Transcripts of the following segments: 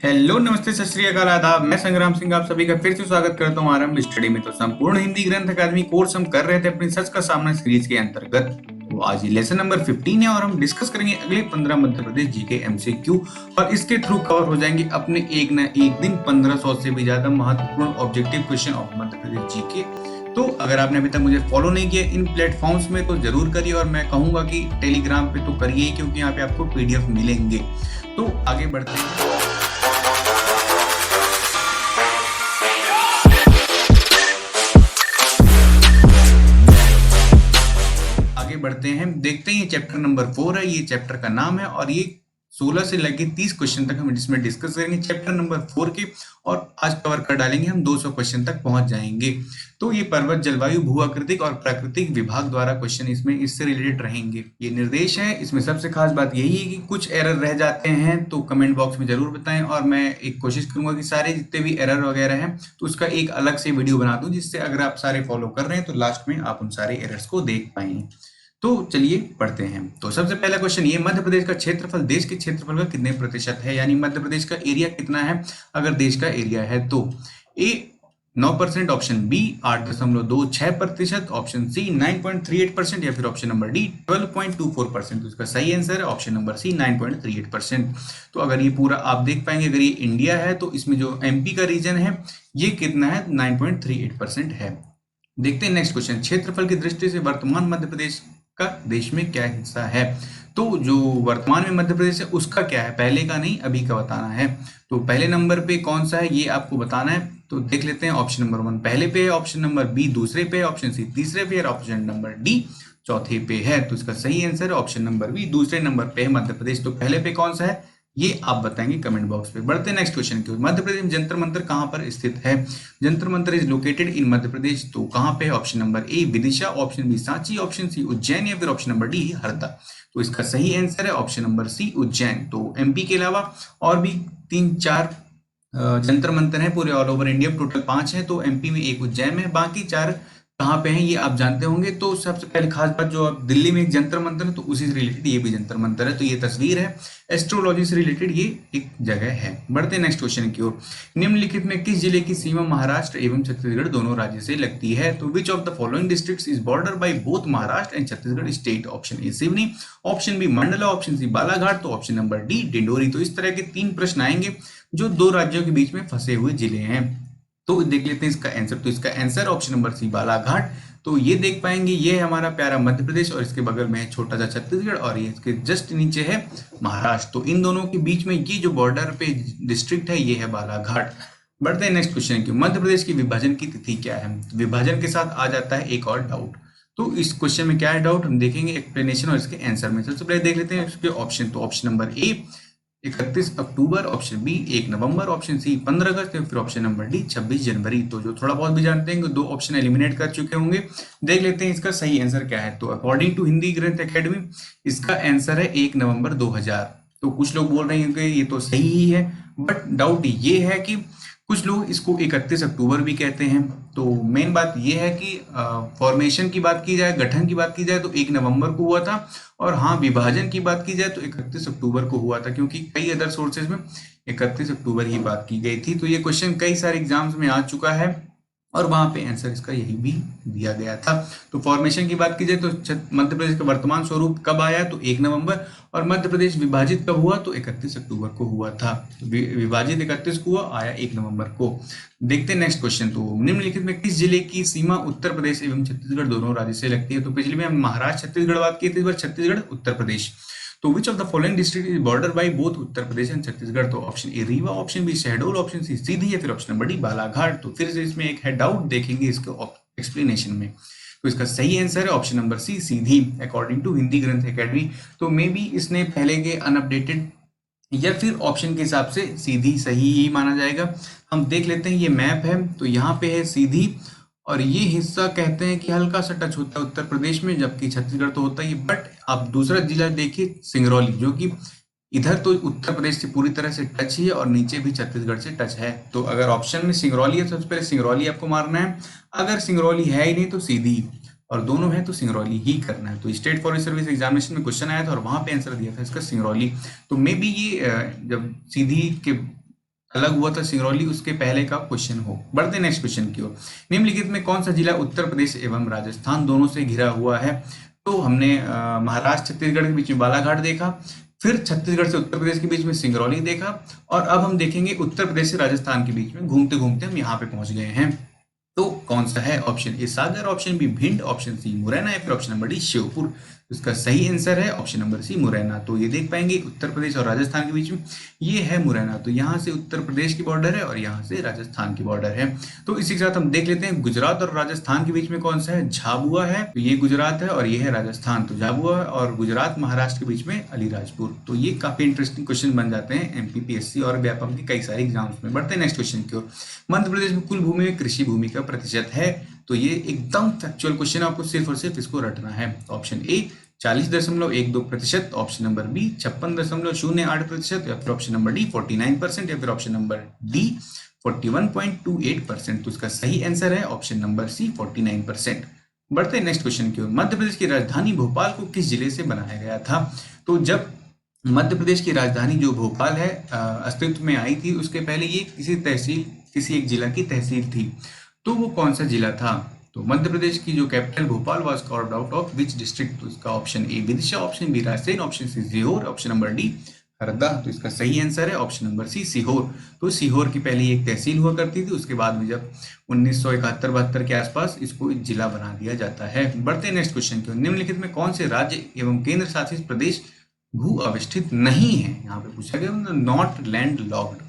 Hello, नमस्ते, सत श्री अकाल, आदाब। मैं संग्राम सिंह आप सभी का फिर से स्वागत करता हूँ आरंभ स्टडी में। तो संपूर्ण हिंदी ग्रंथ अकादमी कोर्स हम कर रहे थे अपनी सच का सामना सीरीज के अंतर्गत। तो आज ये लेसन नंबर 15 है और हम डिस्कस करेंगे अगले 15 मध्य प्रदेश जीके एमसीक्यू और इसके थ्रू कवर हो जाएंगे अपने एक न एक दिन 1500 से भी ज्यादा महत्वपूर्ण objective question of Madhya Pradesh GK. तो अगर आपने अभी तक मुझे फॉलो नहीं किया इन प्लेटफॉर्म्स में तो जरूर करिए, और मैं कहूंगा कि टेलीग्राम पे तो करिए, क्योंकि यहाँ पे आपको पीडीएफ मिलेंगे। तो आगे बढ़ते हैं। बढ़ते हैं, देखते हैं। ये चैप्टर नंबर 4 है, ये चैप्टर का नाम है और ये 16 से लेके 30 क्वेश्चन तक हम इसमें डिस्कस करेंगे चैप्टर नंबर 4 के। और आज कवर कर डालेंगे हम 200 क्वेश्चन तक पहुंच जाएंगे। तो ये पर्वत, जलवायु, भू आकृतिक और प्राकृतिक विभाग द्वारा क्वेश्चन इसमें इससे रिलेटेड रहेंगे। ये निर्देश है। इसमें सबसे खास बात यही है कि कुछ एरर रह जाते हैं तो कमेंट बॉक्स में जरूर बताएं, और मैं एक कोशिश करूंगा कि सारे जितने भी एरर वगैरह हैं तो उसका एक अलग से वीडियो बना दूं, जिससे अगर आप सारे फॉलो कर रहे हैं तो लास्ट में आप उन सारे एरर्स को देख पाएंगे। तो चलिए पढ़ते हैं। तो सबसे पहला क्वेश्चन ये, मध्य प्रदेश का क्षेत्रफल देश के क्षेत्रफल का कितने प्रतिशत है, यानी मध्य प्रदेश का एरिया कितना है अगर देश का एरिया है तो। ए 9%, ऑप्शन बी 8.26%, ऑप्शन सी 9.38%, या फिर ऑप्शन नंबर डी 12.24%। तो इसका सही आंसर है ऑप्शन नंबर सी 9.38%। तो अगर ये पूरा आप देख पाएंगे, अगर ये इंडिया है तो इसमें जो एमपी का रीजन है ये कितना है, 9.38% है। देखते हैं नेक्स्ट क्वेश्चन, क्षेत्रफल की दृष्टि से वर्तमान मध्य प्रदेश का देश में क्या हिस्सा है। तो जो वर्तमान में मध्य प्रदेश है उसका क्या है, पहले का नहीं अभी का बताना है। तो पहले नंबर पे कौन सा है ये आपको बताना है। तो देख लेते हैं, ऑप्शन नंबर 1 पहले पे है, ऑप्शन नंबर बी दूसरे पे है, ऑप्शन सी तीसरे पे है, ऑप्शन नंबर डी चौथे पे है। तो इसका सही आंसर है ऑप्शन नंबर बी, दूसरे नंबर पे है मध्य प्रदेश। तो पहले पे कौन सा है ये आप बताएंगे कमेंट बॉक्स पे। बढ़ते हैं नेक्स्ट क्वेश्चन की ओर। मध्य प्रदेश में जंतर मंतर कहां पर स्थित है। Jantar Mantar is located in Madhya Pradesh, तो कहां पे है। Option number A Vidisha, option B Sanchi, option C Ujjain, या फिर ऑप्शन नंबर डी हरदा। तो इसका सही आंसर है ऑप्शन नंबर सी उज्जैन। तो एमपी के अलावा और भी 3-4 जंतर मंतर है पूरे ऑल ओवर इंडिया, टोटल 5 है। तो एमपी में एक उज्जैन में, बाकी 4 कहाँ पे हैं ये आप जानते होंगे। तो सबसे पहले खास बात, जो अब दिल्ली में एक जंतर मंतर है तो उसी से रिलेटेड ये भी जंतर मंतर है। तो ये तस्वीर है, एस्ट्रोलॉजी से रिलेटेड ये एक जगह है। बढ़ते हैं नेक्स्ट क्वेश्चन की ओर। निम्नलिखित में किस जिले की सीमा महाराष्ट्र एवं छत्तीसगढ़ दोनों राज्य से लगती है। तो which of the following districts is border by both Maharashtra and Chhattisgarh state. Option A Seoni, option B Mandla, option C Balaghat, तो ऑप्शन नंबर डी डिंडोरी। तो इस तरह के 3 प्रश्न आएंगे जो 2 राज्यों के बीच में फंसे हुए जिले हैं। तो देख लेते हैं इसका आंसर। तो इसका answer option number C Balaghat. तो ये देख पाएंगे, ये है हमारा प्यारा मध्य प्रदेश और इसके बगल में है छोटा सा छत्तीसगढ़ और ये इसके जस्ट नीचे है महाराष्ट्र। तो इन दोनों के बीच में ये जो बॉर्डर पे डिस्ट्रिक्ट है ये है बालाघाट। बढ़ते हैं नेक्स्ट क्वेश्चन की। मध्य प्रदेश की विभाजन की तिथि क्या है। विभाजन के साथ आ जाता है एक और डाउट। तो इस क्वेश्चन में क्या है डाउट हम देखेंगे एक्सप्लेनेशन और इसके आंसर में। सबसे पहले देख लेते हैं इसके ऑप्शन। तो ऑप्शन नंबर ए 31 अक्टूबर, ऑप्शन बी 1 नवंबर, ऑप्शन सी 15 अगस्त, फिर ऑप्शन नंबर डी 26 जनवरी। तो जो थोड़ा बहुत भी जानते हैं 2 ऑप्शन एलिमिनेट कर चुके होंगे। देख लेते हैं इसका सही आंसर क्या है। तो according to Hindi Granth academy इसका आंसर है 1 नवंबर 2000। तो कुछ लोग बोल रहे हैं कि ये तो सही ही है, बट डाउट ये है कि कुछ लोग इसको 31 अक्टूबर भी कहते हैं। तो मेन बात यह है कि फॉर्मेशन की बात की जाए, गठन की बात की जाए तो 1 नवंबर को हुआ था, और हाँ विभाजन की बात की जाए तो 31 अक्टूबर को हुआ था, क्योंकि कई अदर सोर्सेज में 31 अक्टूबर ही बात की गई थी। तो ये क्वेश्चन कई सारे एग्जाम्स में आ चुका है और वहां पे आंसर इसका यही भी दिया गया था। तो फॉर्मेशन की बात की जाए तो मध्य प्रदेश का वर्तमान स्वरूप कब आया तो 1 नवंबर, और मध्य प्रदेश विभाजित कब हुआ तो 31 अक्टूबर को हुआ था। विभाजित 31 को हुआ, आया 1 नवंबर को। देखते हैं नेक्स्ट क्वेश्चन। तो निम्नलिखित में किस जिले की सीमा उत्तर प्रदेश एवं छत्तीसगढ़ दोनों राज्य से लगती है। तो पिछले में हम महाराष्ट्र छत्तीसगढ़ बात की थी, इस बार छत्तीसगढ़ उत्तर प्रदेश। तो which of the following district is border by both Uttar Pradesh and Chhattisgarh. तो option A Rewa, option B Shahdol, option C Sidhi, या फिर ऑप्शन नंबर डी बालाघाट। तो फिर से इसमें एक है डाउट, देखेंगे इसके एक्सप्लेनेशन में। तो इसका सही आंसर है option number C Sidhi, according to Hindi Granth academy. तो मे बी इसने पहले के अनअपडेटेड या फिर ऑप्शन के हिसाब से सीधी सही ही माना जाएगा। हम देख लेते हैं, ये मैप है तो यहाँ पे है सीधी, और ये हिस्सा कहते हैं कि हल्का सा टच होता है उत्तर प्रदेश में, जबकि छत्तीसगढ़ तो होता ही। बट आप दूसरा जिला देखिए सिंगरौली, जो कि इधर तो उत्तर प्रदेश से पूरी तरह से टच ही है और नीचे भी छत्तीसगढ़ से टच है। तो अगर ऑप्शन में सिंगरौली है तो सबसे पहले सिंगरौली आपको मारना है, अगर सिंगरौली है ही नहीं तो सीधी, और दोनों है तो सिंगरौली ही करना है। तो स्टेट फॉरेस्ट सर्विस एग्जामिनेशन में क्वेश्चन आया था और वहां पे आंसर दिया था इसका सिंगरौली। तो मे बी ये जब सीधी के अलग हुआ था सिंगरौली, उसके पहले का क्वेश्चन हो। बढ़ते नेक्स्ट क्वेश्चन की ओर। निम्नलिखित में कौन सा जिला उत्तर प्रदेश एवं राजस्थान दोनों से घिरा हुआ है? तो हमने महाराष्ट्र छत्तीसगढ़ के बीच में बालाघाट देखा, फिर छत्तीसगढ़ से उत्तर प्रदेश के बीच में सिंगरौली देखा, और अब हम देखेंगे उत्तर प्रदेश से राजस्थान के बीच में। घूमते घूमते हम यहाँ पे पहुंच गए हैं। तो कौन सा है? Option A Sagar, option B Bhind, option C Morena, या फिर ऑप्शन नंबर डी श्योपुर। इसका सही आंसर है ऑप्शन नंबर सी मुरैना। तो ये देख पाएंगे उत्तर प्रदेश और राजस्थान के बीच में ये है मुरैना। तो यहाँ से उत्तर प्रदेश की बॉर्डर है और यहाँ से राजस्थान की बॉर्डर है। तो इसी के साथ हम देख लेते हैं गुजरात और राजस्थान के बीच में कौन सा है? झाबुआ है। तो ये गुजरात है और ये है राजस्थान। तो झाबुआ और गुजरात महाराष्ट्र के बीच में अलीराजपुर। तो ये काफी इंटरेस्टिंग क्वेश्चन बन जाते हैं एमपीपीएससी और व्यापम के कई सारे एग्जाम्स में। बढ़ते हैं नेक्स्ट क्वेश्चन की ओर। मध्य प्रदेश में कुल भूमि में कृषि भूमि का प्रतिशत है? तो ये एकदम फैक्चुअल क्वेश्चन, आपको सिर्फ और सिर्फ इसको रटना है। Option A 40.12%, option number B 56.08%, या फिर ऑप्शन नंबर डी 49%, या फिर ऑप्शन नंबर डी 41.28%। तो इसका सही आंसर है ऑप्शन नंबर सी 49%। बढ़ते हैं नेक्स्ट क्वेश्चन की ओर। मध्य प्रदेश की राजधानी भोपाल को किस जिले से बनाया गया था? तो जब मध्य प्रदेश की राजधानी जो भोपाल है अस्तित्व में आई थी, उसके पहले ये किसी एक जिला की तहसील थी। तो वो कौन सा जिला था? तो मध्य प्रदेश की जो capital Bhopal was carved out of which district? तो इसका option A Vidisha, option B Raisen, option C Sehore, option number D Harda. तो इसका सही आंसर है ऑप्शन नंबर सी सीहोर। तो सीहोर की पहले एक तहसील हुआ करती थी, उसके बाद में जब 1971-72 के आसपास इसको एक जिला बना दिया जाता है। बढ़ते हैं नेक्स्ट क्वेश्चन की ओर। निम्नलिखित में कौन से राज्य एवं केंद्र शासित प्रदेश भू अवस्थित नहीं है? यहाँ पे पूछा गया not land locked.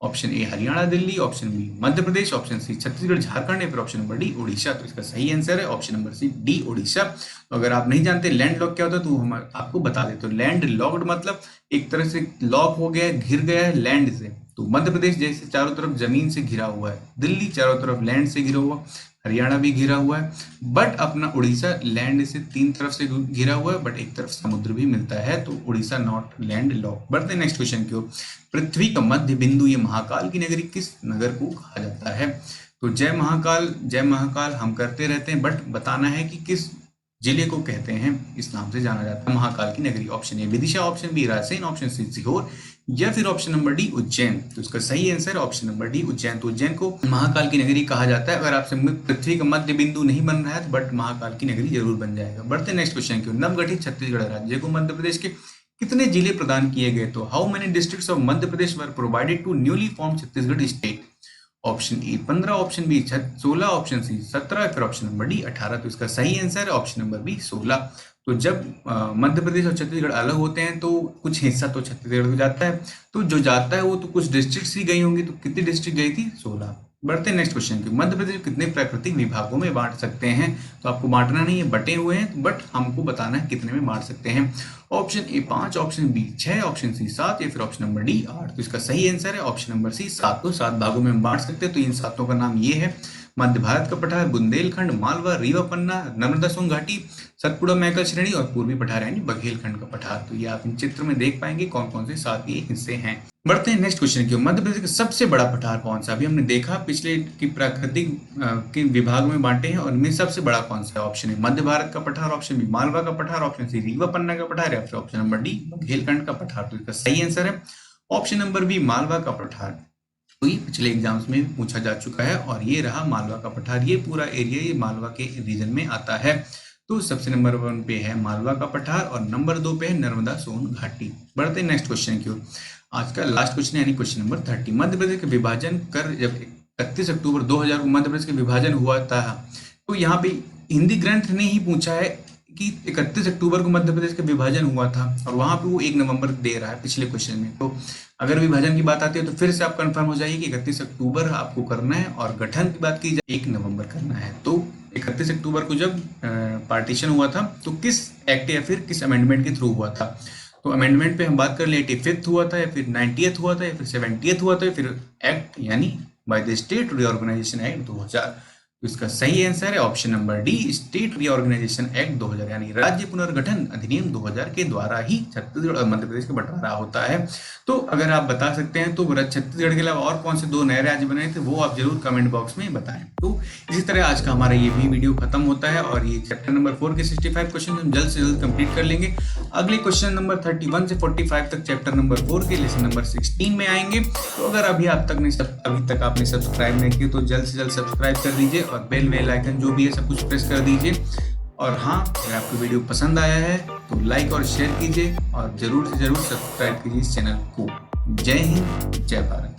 Option A Haryana Delhi, option B Madhya Pradesh, option C Chhattisgarh Jharkhand, या फिर ऑप्शन नंबर डी उड़ीसा। तो इसका सही आंसर है option number C D Orissa. तो अगर आप नहीं जानते लैंड लॉक क्या होता है तो हम आपको बता देते। तो लैंड लॉक्ड मतलब एक तरह से लॉक हो गया है, घिर गया है लैंड से। तो मध्य प्रदेश जैसे चारों तरफ जमीन से घिरा हुआ है, दिल्ली चारों तरफ लैंड से घिरा हुआ, हरियाणा भी घिरा हुआ है, बट अपना उड़ीसा लैंड से 3 तरफ से घिरा हुआ है, बट एक तरफ समुद्र भी मिलता है। तो उड़ीसा नॉट लैंड लॉक। बढ़ते हैं नेक्स्ट क्वेश्चन की ओर। पृथ्वी का मध्य बिंदु ये महाकाल की नगरी किस नगर को कहा जाता है? तो जय महाकाल हम करते रहते हैं, बट बताना है कि किस जिले को कहते हैं, इस नाम से जाना जाता है महाकाल की नगरी। Option A Vidisha, option B Raisen, option C Sehore, या फिर ऑप्शन नंबर डी उज्जैन। तो इसका सही answer option number D Ujjain. तो उज्जैन को महाकाल की नगरी कहा जाता है। अगर आपसे पृथ्वी का मध्य बिंदु नहीं बन रहा है तो बट महाकाल की नगरी जरूर बन जाएगा। बढ़ते नेक्स्ट क्वेश्चन की। नवगठित छत्तीसगढ़ राज्य को मध्य प्रदेश के कितने जिले प्रदान किए गए? तो how many districts of Madhya Pradesh were provided to newly form Chhattisgarh state? Option A 15, option B 16, option C 17, फिर ऑप्शन नंबर डी 18। तो इसका सही आंसर है ऑप्शन नंबर बी 16। तो जब मध्य प्रदेश और छत्तीसगढ़ अलग होते हैं तो कुछ हिस्सा तो छत्तीसगढ़ को जाता है, तो जो जाता है वो तो कुछ डिस्ट्रिक्ट ही गई होंगी। तो कितनी डिस्ट्रिक्ट गई थी? 16। बढ़ते हैं नेक्स्ट क्वेश्चन की। मध्य प्रदेश कितने प्राकृतिक विभागों में बांट सकते हैं? तो आपको बांटना नहीं है, बटे हुए हैं, बट हमको बताना है कितने में बांट सकते हैं। Option A 5, option B 6, option C 7, या फिर ऑप्शन नंबर डी 8। तो इसका सही आंसर है ऑप्शन नंबर सी 7। तो 7 भागों में हम बांट सकते हैं। तो इन 7 का नाम ये है: मध्य भारत का पठार, बुंदेलखंड, मालवा, रीवा पन्ना, नर्मदा सोन घाटी, सतपुड़ा मैकल श्रेणी और पूर्वी पठार यानी बघेलखंड का पठार। तो ये आप इन चित्र में देख पाएंगे कौन कौन से 7 ये हिस्से हैं। बढ़ते हैं नेक्स्ट क्वेश्चन की। मध्य प्रदेश का सबसे बड़ा पठार कौन सा? अभी हमने देखा पिछले की प्राकृतिक के विभाग में बांटे हैं, और इनमें सबसे बड़ा कौन सा है? ऑप्शन है मध्य भारत का पठार, ऑप्शन बी मालवा का पठार, ऑप्शन सी रीवा पन्ना का पठार, या फिर ऑप्शन नंबर डी बघेलखंड का पठार। तो इसका सही आंसर है ऑप्शन नंबर बी मालवा का पठार। तो ये पिछले एग्जाम्स में पूछा जा चुका है, और ये रहा मालवा का पठार। ये पूरा एरिया ये मालवा के रीजन में आता है। तो सबसे नंबर 1 पे है मालवा का पठार, और नंबर 2 पे है नर्मदा सोन घाटी। बढ़ते हैं नेक्स्ट क्वेश्चन की ओर। आज का लास्ट क्वेश्चन यानी क्वेश्चन नंबर 30। मध्य प्रदेश का विभाजन कर जब 31 अक्टूबर 2000 को मध्य प्रदेश का विभाजन हुआ था, तो यहाँ पे हिंदी ग्रंथ ने ही पूछा है कि 31 अक्टूबर को मध्य प्रदेश का विभाजन हुआ था, और वहां पे वो 1 नवंबर दे रहा है पिछले क्वेश्चन में। तो अगर विभाजन की बात आती है तो फिर से आप कंफर्म हो जाइए कि 31 अक्टूबर आपको करना है, और गठन की बात की जाए 1 नवंबर करना है। तो 31 अक्टूबर को जब पार्टीशन हुआ था तो किस एक्ट या फिर किस अमेंडमेंट के थ्रू हुआ था? तो अमेंडमेंट पे हम बात कर ले 85th हुआ था, या फिर 90th हुआ था, या फिर 70th हुआ था, या फिर एक्ट यानी by the state reorganisation act 2000। तो इसका सही आंसर है option number D, state reorganisation act 2000 यानी राज्य पुनर्गठन अधिनियम 2000 के द्वारा ही छत्तीसगढ़ और मध्य प्रदेश का बंटवारा होता है। तो अगर आप बता सकते हैं तो छत्तीसगढ़ के अलावा और कौन से 2 नए राज्य बने थे वो आप जरूर कमेंट बॉक्स में बताएं। तो इसी तरह आज का हमारा ये भी वीडियो खत्म होता है और ये चैप्टर नंबर 4 के 65 क्वेश्चन हम जल्द से जल्द कंप्लीट कर लेंगे। अगले क्वेश्चन नंबर 31 से 45 तक चैप्टर नंबर 4 के लेसन नंबर 16 में आएंगे। तो अगर अभी तक आपने सब्सक्राइब नहीं किया तो जल्द से जल्द सब्सक्राइब कर दीजिए और बेल आइकन जो भी है सब कुछ प्रेस कर दीजिए। और हाँ, अगर आपको वीडियो पसंद आया है तो लाइक और शेयर कीजिए और जरूर से जरूर सब्सक्राइब कीजिए इस चैनल को। जय हिंद, जय भारत।